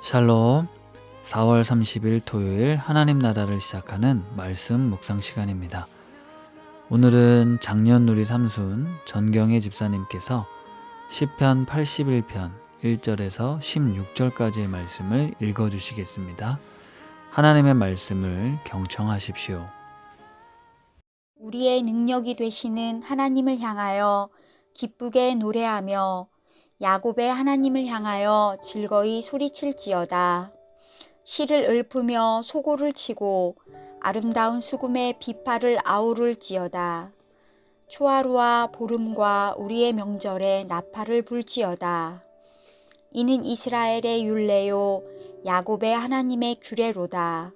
샬롬. 4월 30일 토요일 하나님 나라를 시작하는 말씀 묵상 시간입니다. 오늘은 작년누리 삼순 전경혜 집사님께서 시편 81편 1절에서 16절까지의 말씀을 읽어주시겠습니다. 하나님의 말씀을 경청하십시오. 우리의 능력이 되시는 하나님을 향하여 기쁘게 노래하며 야곱의 하나님을 향하여 즐거이 소리칠지어다. 실을 읊으며 소고를 치고 아름다운 수금의 비파를 아우를지어다. 초하루와 보름과 우리의 명절에 나팔을 불지어다. 이는 이스라엘의 율례요 야곱의 하나님의 규례로다.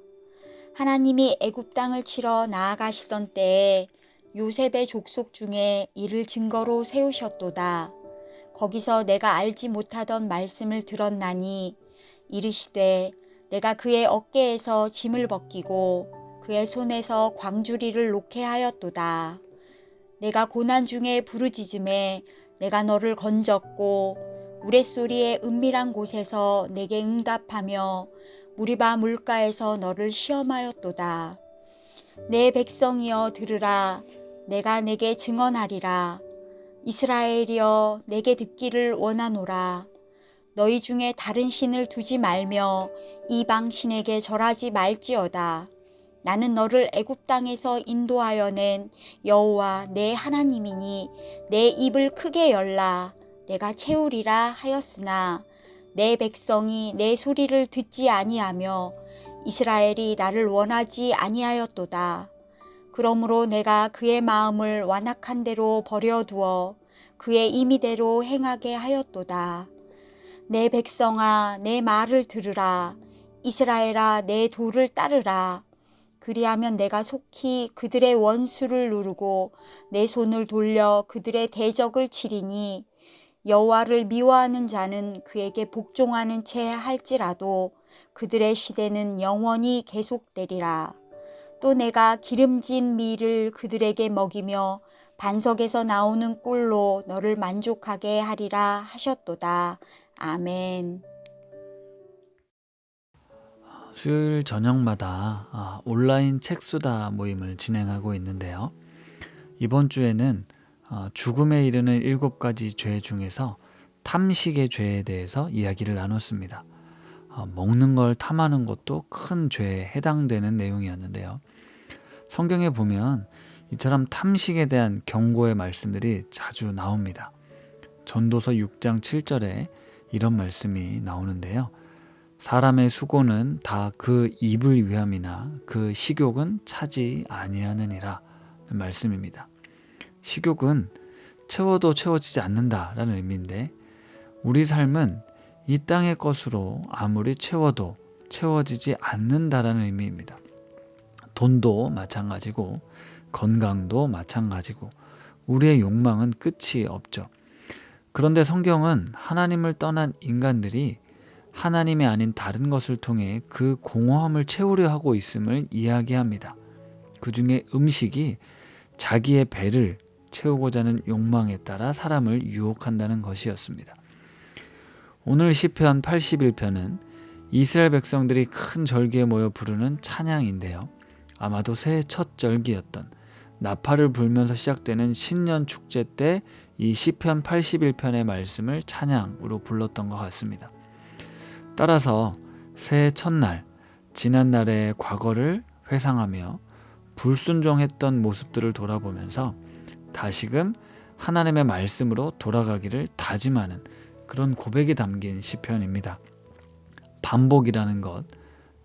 하나님이 애굽 땅을 치러 나아가시던 때에 요셉의 족속 중에 이를 증거로 세우셨도다. 거기서 내가 알지 못하던 말씀을 들었나니 이르시되 내가 그의 어깨에서 짐을 벗기고 그의 손에서 광주리를 놓게 하였도다. 내가 고난 중에 부르짖음에 내가 너를 건졌고 우레소리의 은밀한 곳에서 내게 응답하며 무리바 물가에서 너를 시험하였도다. 내 백성이여 들으라. 내가 내게 증언하리라. 이스라엘이여 내게 듣기를 원하노라. 너희 중에 다른 신을 두지 말며 이방 신에게 절하지 말지어다. 나는 너를 애굽 땅에서 인도하여 낸 여호와 내 하나님이니 내 입을 크게 열라. 내가 채우리라 하였으나 내 백성이 내 소리를 듣지 아니하며 이스라엘이 나를 원하지 아니하였도다. 그러므로 내가 그의 마음을 완악한 대로 버려두어 그의 임의대로 행하게 하였도다. 내 백성아 내 말을 들으라. 이스라엘아 내 도를 따르라. 그리하면 내가 속히 그들의 원수를 누르고 내 손을 돌려 그들의 대적을 치리니 여호와를 미워하는 자는 그에게 복종하는 채 할지라도 그들의 시대는 영원히 계속되리라. 또 내가 기름진 밀을 그들에게 먹이며 반석에서 나오는 꿀로 너를 만족하게 하리라 하셨도다. 아멘. 수요일 저녁마다 온라인 책수다 모임을 진행하고 있는데요. 이번 주에는 죽음에 이르는 7가지 죄 중에서 탐식의 죄에 대해서 이야기를 나눴습니다. 먹는 걸 탐하는 것도 큰 죄에 해당되는 내용이었는데요. 성경에 보면 이처럼 탐식에 대한 경고의 말씀들이 자주 나옵니다. 전도서 6장 7절에 이런 말씀이 나오는데요. 사람의 수고는 다 그 입을 위함이나 그 식욕은 차지 아니하느니라 말씀입니다. 식욕은 채워도 채워지지 않는다라는 의미인데 우리 삶은 이 땅의 것으로 아무리 채워도 채워지지 않는다라는 의미입니다. 돈도 마찬가지고 건강도 마찬가지고 우리의 욕망은 끝이 없죠. 그런데 성경은 하나님을 떠난 인간들이 하나님이 아닌 다른 것을 통해 그 공허함을 채우려 하고 있음을 이야기합니다. 그 중에 음식이 자기의 배를 채우고자 하는 욕망에 따라 사람을 유혹한다는 것이었습니다. 오늘 시편 81편은 이스라엘 백성들이 큰 절기에 모여 부르는 찬양인데요. 아마도 새해 첫 절기였던 나팔을 불면서 시작되는 신년 축제 때 이 시편 81편의 말씀을 찬양으로 불렀던 것 같습니다. 따라서 새해 첫날, 지난날의 과거를 회상하며 불순종했던 모습들을 돌아보면서 다시금 하나님의 말씀으로 돌아가기를 다짐하는 그런 고백이 담긴 시편입니다. 반복이라는 것,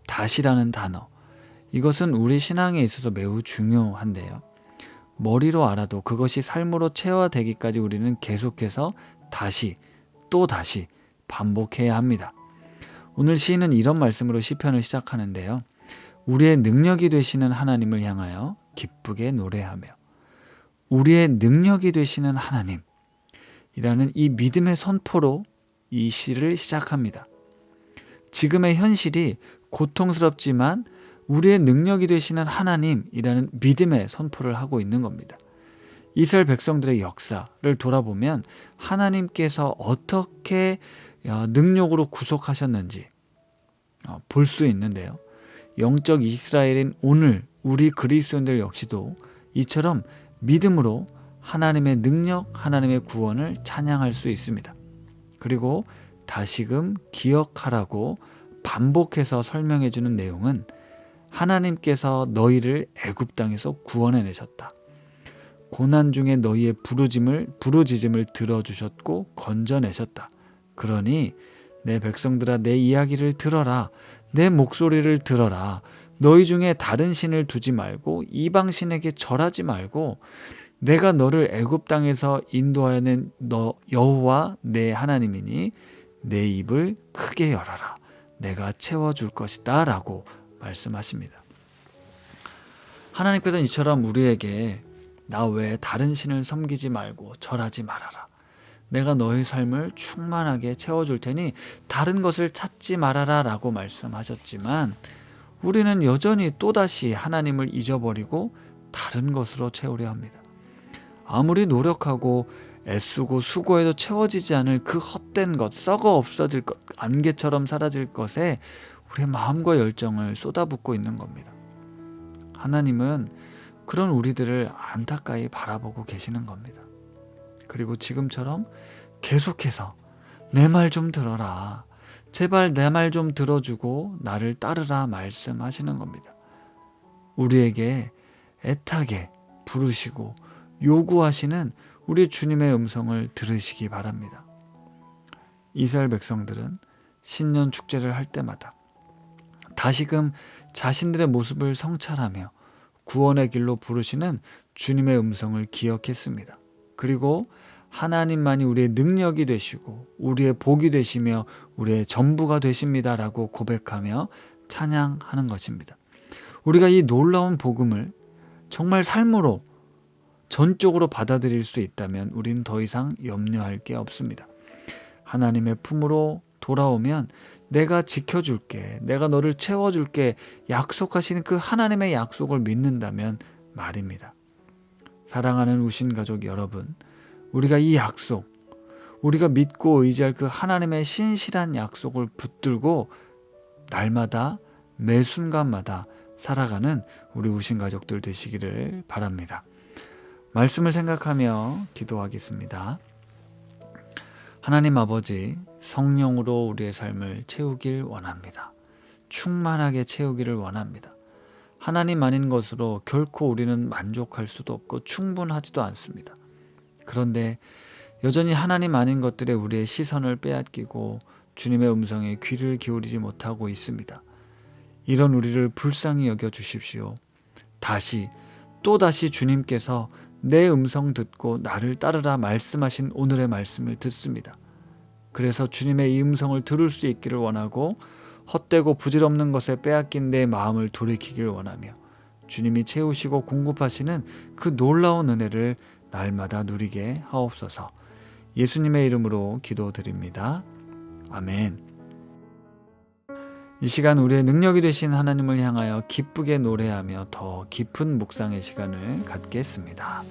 다시라는 단어, 이것은 우리 신앙에 있어서 매우 중요한데요. 머리로 알아도 그것이 삶으로 체화되기까지 우리는 계속해서 다시 또 다시 반복해야 합니다. 오늘 시인은 이런 말씀으로 시편을 시작하는데요. 우리의 능력이 되시는 하나님을 향하여 기쁘게 노래하며 우리의 능력이 되시는 하나님이라는 이 믿음의 선포로 이 시를 시작합니다. 지금의 현실이 고통스럽지만 우리의 능력이 되시는 하나님이라는 믿음의 선포를 하고 있는 겁니다. 이스라엘 백성들의 역사를 돌아보면 하나님께서 어떻게 능력으로 구속하셨는지, 볼 수 있는데요. 영적 이스라엘인 오늘 우리 그리스도인들 역시도 이처럼 믿음으로 하나님의 능력, 하나님의 구원을 찬양할 수 있습니다. 그리고 다시금 기억하라고 반복해서 설명해 주는 내용은 하나님께서 너희를 애굽 땅에서 구원해 내셨다. 고난 중에 너희의 부르짖음을 들어주셨고 건져내셨다. 그러니 내 백성들아 내 이야기를 들어라. 내 목소리를 들어라. 너희 중에 다른 신을 두지 말고 이방 신에게 절하지 말고 내가 너를 애굽 땅에서 인도하여 낸 너 여호와 내 하나님이니 내 입을 크게 열어라. 내가 채워줄 것이다 라고 말씀하십니다. 하나님께서는 이처럼 우리에게 나 외에 다른 신을 섬기지 말고 절하지 말아라. 내가 너의 삶을 충만하게 채워줄 테니 다른 것을 찾지 말아라 라고 말씀하셨지만 우리는 여전히 또다시 하나님을 잊어버리고 다른 것으로 채우려 합니다. 아무리 노력하고 애쓰고 수고해도 채워지지 않을 그 헛된 것, 썩어 없어질 것, 안개처럼 사라질 것에 우리의 마음과 열정을 쏟아붓고 있는 겁니다. 하나님은 그런 우리들을 안타까이 바라보고 계시는 겁니다. 그리고 지금처럼 계속해서 내 말 좀 들어라. 제발 내 말 좀 들어주고 나를 따르라 말씀하시는 겁니다. 우리에게 애타게 부르시고 요구하시는 우리 주님의 음성을 들으시기 바랍니다. 이스라엘 백성들은 신년 축제를 할 때마다 다시금 자신들의 모습을 성찰하며 구원의 길로 부르시는 주님의 음성을 기억했습니다. 그리고 하나님만이 우리의 능력이 되시고 우리의 복이 되시며 우리의 전부가 되십니다라고 고백하며 찬양하는 것입니다. 우리가 이 놀라운 복음을 정말 삶으로 전적으로 받아들일 수 있다면 우리는 더 이상 염려할 게 없습니다. 하나님의 품으로 돌아오면 내가 지켜줄게, 내가 너를 채워줄게 약속하시는 그 하나님의 약속을 믿는다면 말입니다. 사랑하는 우신 가족 여러분, 우리가 이 약속, 우리가 믿고 의지할 그 하나님의 신실한 약속을 붙들고 날마다 매 순간마다 살아가는 우리 우신 가족들 되시기를 바랍니다. 말씀을 생각하며 기도하겠습니다. 하나님 아버지, 성령으로 우리의 삶을 채우길 원합니다. 충만하게 채우기를 원합니다. 하나님 아닌 것으로 결코 우리는 만족할 수도 없고 충분하지도 않습니다. 그런데 여전히 하나님 아닌 것들에 우리의 시선을 빼앗기고 주님의 음성에 귀를 기울이지 못하고 있습니다. 이런 우리를 불쌍히 여겨 주십시오. 또다시 주님께서 내 음성 듣고 나를 따르라 말씀하신 오늘의 말씀을 듣습니다. 그래서 주님의 이 음성을 들을 수 있기를 원하고 헛되고 부질없는 것에 빼앗긴 내 마음을 돌이키기를 원하며 주님이 채우시고 공급하시는 그 놀라운 은혜를 날마다 누리게 하옵소서. 예수님의 이름으로 기도드립니다. 아멘. 이 시간 우리의 능력이 되신 하나님을 향하여 기쁘게 노래하며 더 깊은 묵상의 시간을 갖겠습니다.